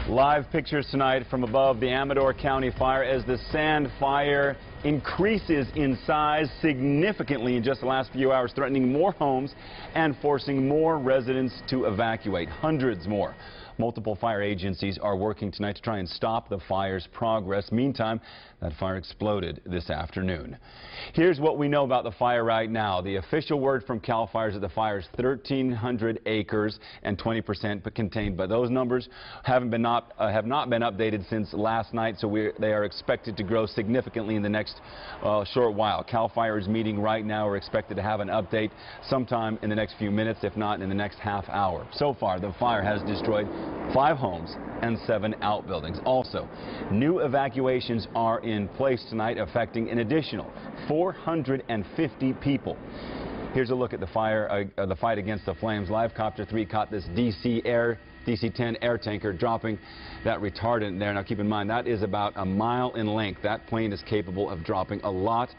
Live pictures tonight from above the Amador County fire as the sand fire increases in size significantly in just the last few hours, threatening more homes and forcing more residents to evacuate, hundreds more. Multiple fire agencies are working tonight to try and stop the fire's progress. Meantime, that fire exploded this afternoon. Here's what we know about the fire right now. The official word from CAL FIRE is that the fire is 1,300 acres and 20% contained, but those numbers have not been updated since last night, so they are expected to grow significantly in the next short while. CAL FIRE is meeting right now. We're expected to have an update sometime in the next few minutes, if not in the next half hour. So far, the fire has destroyed 5 homes and 7 outbuildings. Also, new evacuations are in place tonight, affecting an additional 450 people. Here's a look at the fire, the fight against the flames. Live Copter 3 caught this DC-10 air tanker dropping that retardant there. Now keep in mind, that is about a mile in length. That plane is capable of dropping a lot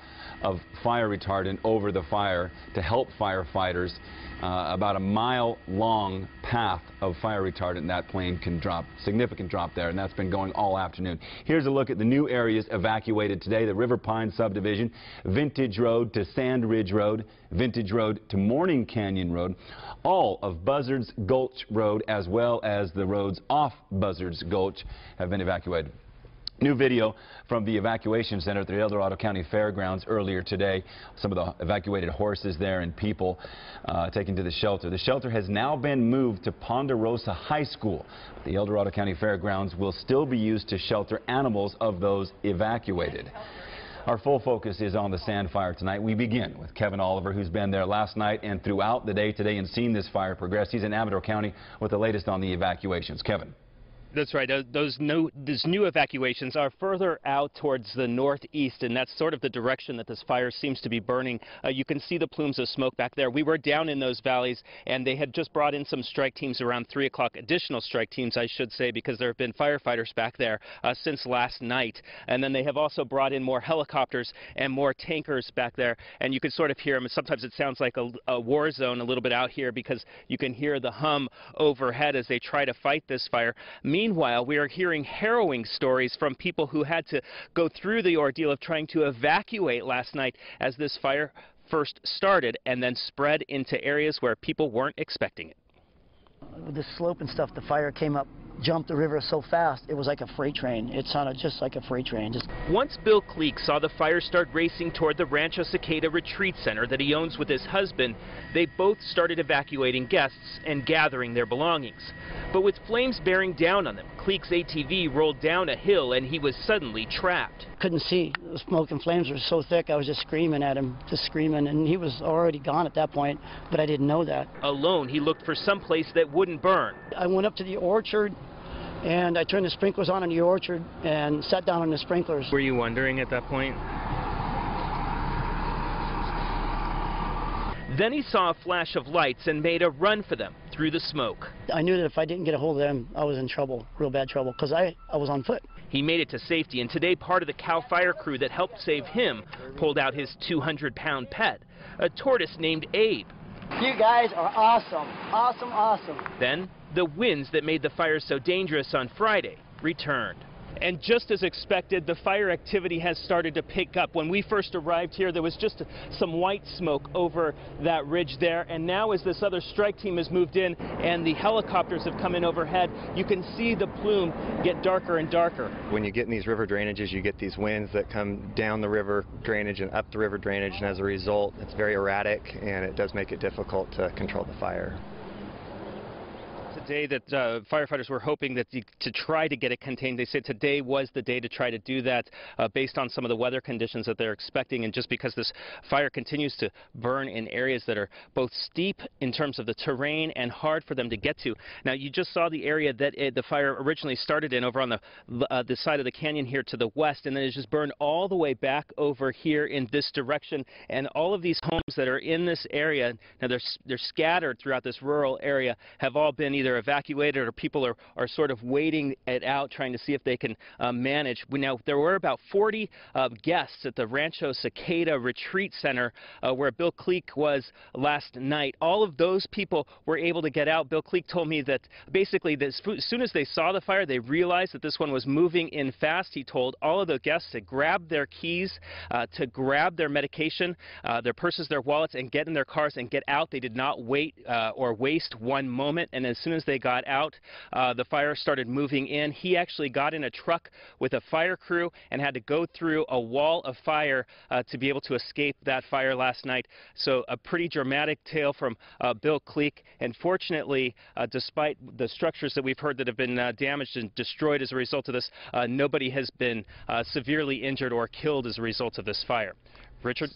of fire retardant over the fire to help firefighters. About a mile-long path of fire retardant that plane can drop. Significant drop there, and that's been going all afternoon. Here's a look at the new areas evacuated today. The River Pine subdivision, Vintage Road to Sand Ridge Road, Vintage Road to Morning Canyon Road, all of Buzzards Gulch Road, as well as the roads off Buzzards Gulch have been evacuated. New video from the evacuation center at the El Dorado County Fairgrounds earlier today. Some of the evacuated horses there and people taken to the shelter. The shelter has now been moved to Ponderosa High School. The El Dorado County Fairgrounds will still be used to shelter animals of those evacuated. Our full focus is on the sand fire tonight. We begin with Kevin Oliver, who's been there last night and throughout the day today and seen this fire progress. He's in Amador County with the latest on the evacuations. Kevin. That's right. These new evacuations are further out towards the northeast, and that's sort of the direction that this fire seems to be burning. You can see the plumes of smoke back there. We were down in those valleys, and they had just brought in some strike teams around 3 o'clock, additional strike teams, I should say, because there have been firefighters back there since last night. And then they have also brought in more helicopters and more tankers back there, and you can sort of hear them. Sometimes it sounds like a war zone a little bit out here because you can hear the hum overhead as they try to fight this fire. Meanwhile, we are hearing harrowing stories from people who had to go through the ordeal of trying to evacuate last night as this fire first started and then spread into areas where people weren't expecting it. With the slope and stuff, the fire came up, jumped the river so fast, it was like a freight train. It sounded just like a freight train. Once Bill Cleek saw the fire start racing toward the Rancho Cicada Retreat Center that he owns with his husband, they both started evacuating guests and gathering their belongings. But with flames bearing down on them, Cleek's ATV rolled down a hill and he was suddenly trapped. Couldn't see. The smoke and flames were so thick, I was just screaming at him, and he was already gone at that point, but I didn't know that. Alone, he looked for some place that wouldn't burn. I went up to the orchard, and I turned the sprinklers on in the orchard and sat down on the sprinklers. Were you wondering at that point? Then he saw a flash of lights and made a run for them through the smoke. I knew that if I didn't get a hold of them, I was in trouble, real bad trouble, because I was on foot. He made it to safety, and today part of the CAL FIRE crew that helped save him pulled out his 200-pound pet, a tortoise named Abe. You guys are awesome. Awesome, awesome. Then the winds that made the fire so dangerous on Friday returned. And just as expected, the fire activity has started to pick up. When we first arrived here, there was just some white smoke over that ridge there. And now as this other strike team has moved in and the helicopters have come in overhead, you can see the plume get darker and darker. When you get in these river drainages, you get these winds that come down the river drainage and up the river drainage. And as a result, it's very erratic, and it does make it difficult to control the fire. Today that firefighters were hoping that to try to get it contained. They said today was the day to try to do that based on some of the weather conditions that they're expecting, and just because this fire continues to burn in areas that are both steep in terms of the terrain and hard for them to get to. Now, you just saw the area that the fire originally started in over on the side of the canyon here to the west, and then it just burned all the way back over here in this direction. And all of these homes that are in this area, now they're scattered throughout this rural area, have all been either evacuated or people are sort of waiting it out, trying to see if they can manage. Now, there were about 40 guests at the Rancho Cicada Retreat Center where Bill Kleek was last night. All of those people were able to get out. Bill Kleek told me that basically as soon as they saw the fire, they realized that this one was moving in fast. He told all of the guests to grab their keys, to grab their medication, their purses, their wallets, and get in their cars and get out. They did not wait or waste one moment, and as soon as they got out, the fire started moving in. He actually got in a truck with a fire crew and had to go through a wall of fire to be able to escape that fire last night. So a pretty dramatic tale from Bill Kleek. And fortunately, despite the structures that we've heard that have been damaged and destroyed as a result of this, nobody has been severely injured or killed as a result of this fire. Richard?